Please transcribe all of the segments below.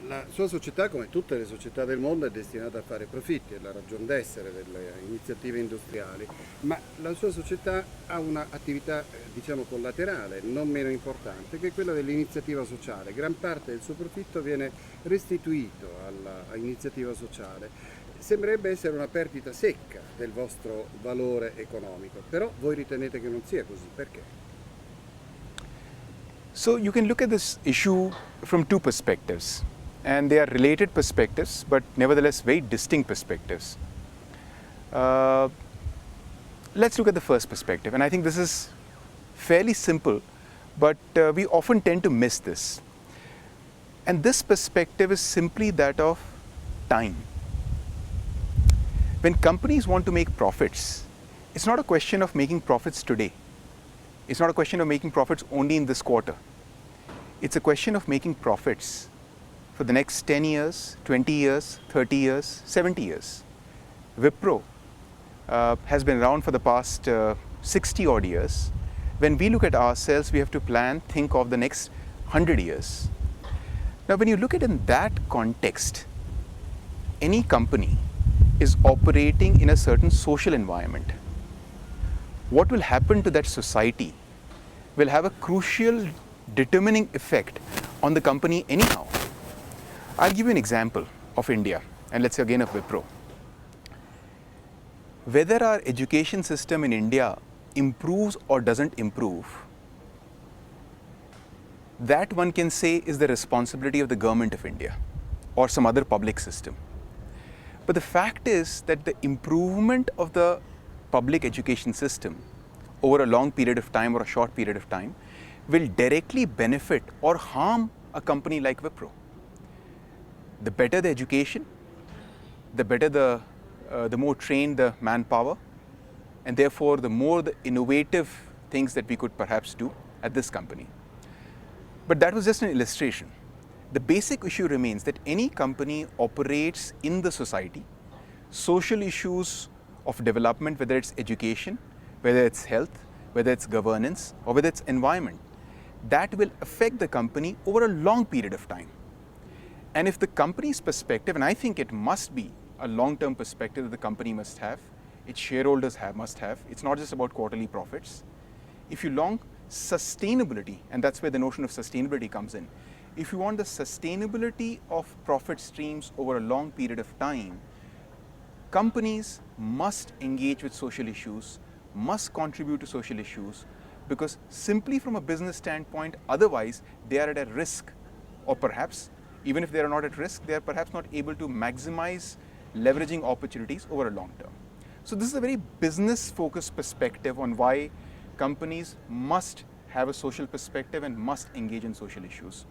La sua società, come tutte le società del mondo, è destinata a fare profitti, è la ragion d'essere delle iniziative industriali, ma la sua società ha un'attività, diciamo, collaterale, non meno importante, che è quella dell'iniziativa sociale. Gran parte del suo profitto viene restituito all'iniziativa sociale. Sembrerebbe essere una perdita secca del vostro valore economico, però voi ritenete che non sia così, perché? So you can look at this issue from two perspectives, and they are related perspectives, but nevertheless very distinct perspectives. Uh, let's look at the first perspective, and I think this is fairly simple, but we often tend to miss this. And this perspective is simply that of time. When companies want to make profits, it's not a question of making profits today. It's not a question of making profits only in this quarter. It's a question of making profits for the next 10 years, 20 years, 30 years, 70 years. WIPRO has been around for the past 60 odd years. When we look at ourselves, we have to plan, think of the next 100 years. Now, when you look at it in that context, any company is operating in a certain social environment. What will happen to that society will have a crucial determining effect on the company anyhow. I'll give you an example of India, and let's say again of WIPRO. Whether our education system in India improves or doesn't improve, that one can say is the responsibility of the government of India or some other public system. But the fact is that the improvement of the public education system over a long period of time or a short period of time will directly benefit or harm a company like WIPRO. The better the education, the better the more trained the manpower, and therefore the more the innovative things that we could perhaps do at this company. But that was just an illustration. The basic issue remains that any company operates in the society. Social issues of development, whether it's education, whether it's health, whether it's governance, or whether it's environment, that will affect the company over a long period of time. And if the company's perspective, and I think it must be a long-term perspective that the company must have, its shareholders must have, it's not just about quarterly profits. If you long sustainability, and that's where the notion of sustainability comes in, if you want the sustainability of profit streams over a long period of time, companies must engage with social issues, must contribute to social issues, because simply from a business standpoint, otherwise they are at a risk, or perhaps, even if they are not at risk, they are perhaps not able to maximize leveraging opportunities over a long term. So this is a very business-focused perspective on why companies must have a social perspective and must engage in social issues.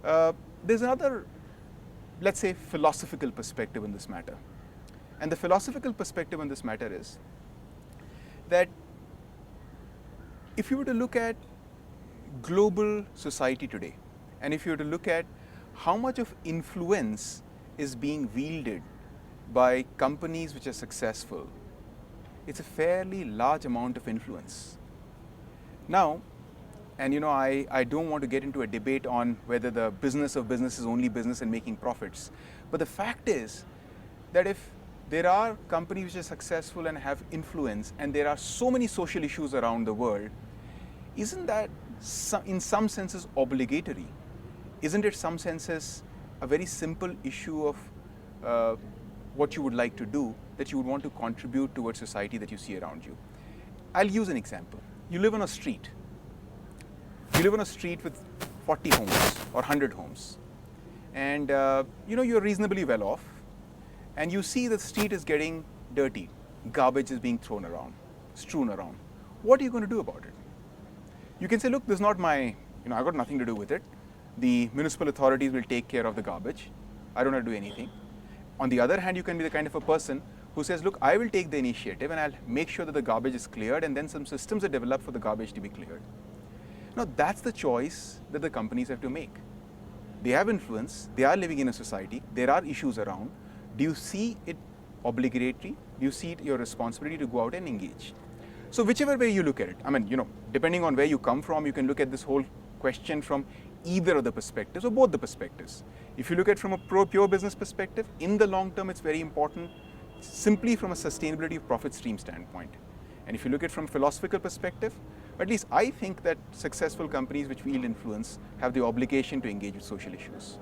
There's another, let's say, philosophical perspective in this matter. And the philosophical perspective on this matter is that if you were to look at global society today, and if you were to look at how much of influence is being wielded by companies which are successful, it's a fairly large amount of influence. Now, and I don't want to get into a debate on whether the business of business is only business and making profits. But the fact is that if there are companies which are successful and have influence, and there are so many social issues around the world, isn't that in some senses obligatory? Isn't it in some senses a very simple issue of what you would like to do, that you would want to contribute towards society that you see around you? I'll use an example. You live on a street. You live on a street with 40 homes or 100 homes, and you're reasonably well off, and you see the street is getting dirty, garbage is being thrown around, strewn around. What are you going to do about it? You can say, look, this is not my, I've got nothing to do with it. The municipal authorities will take care of the garbage. I don't have to do anything. On the other hand, you can be the kind of a person who says, look, I will take the initiative and I'll make sure that the garbage is cleared, and then some systems are developed for the garbage to be cleared. Now, that's the choice that the companies have to make. They have influence, they are living in a society, there are issues around. Do you see it obligatory? Do you see it your responsibility to go out and engage? So whichever way you look at it, depending on where you come from, you can look at this whole question from either of the perspectives or both the perspectives. If you look at it from a pure business perspective, in the long term, it's very important simply from a sustainability of profit stream standpoint. And if you look at it from a philosophical perspective, at least I think that successful companies which wield influence have the obligation to engage with social issues.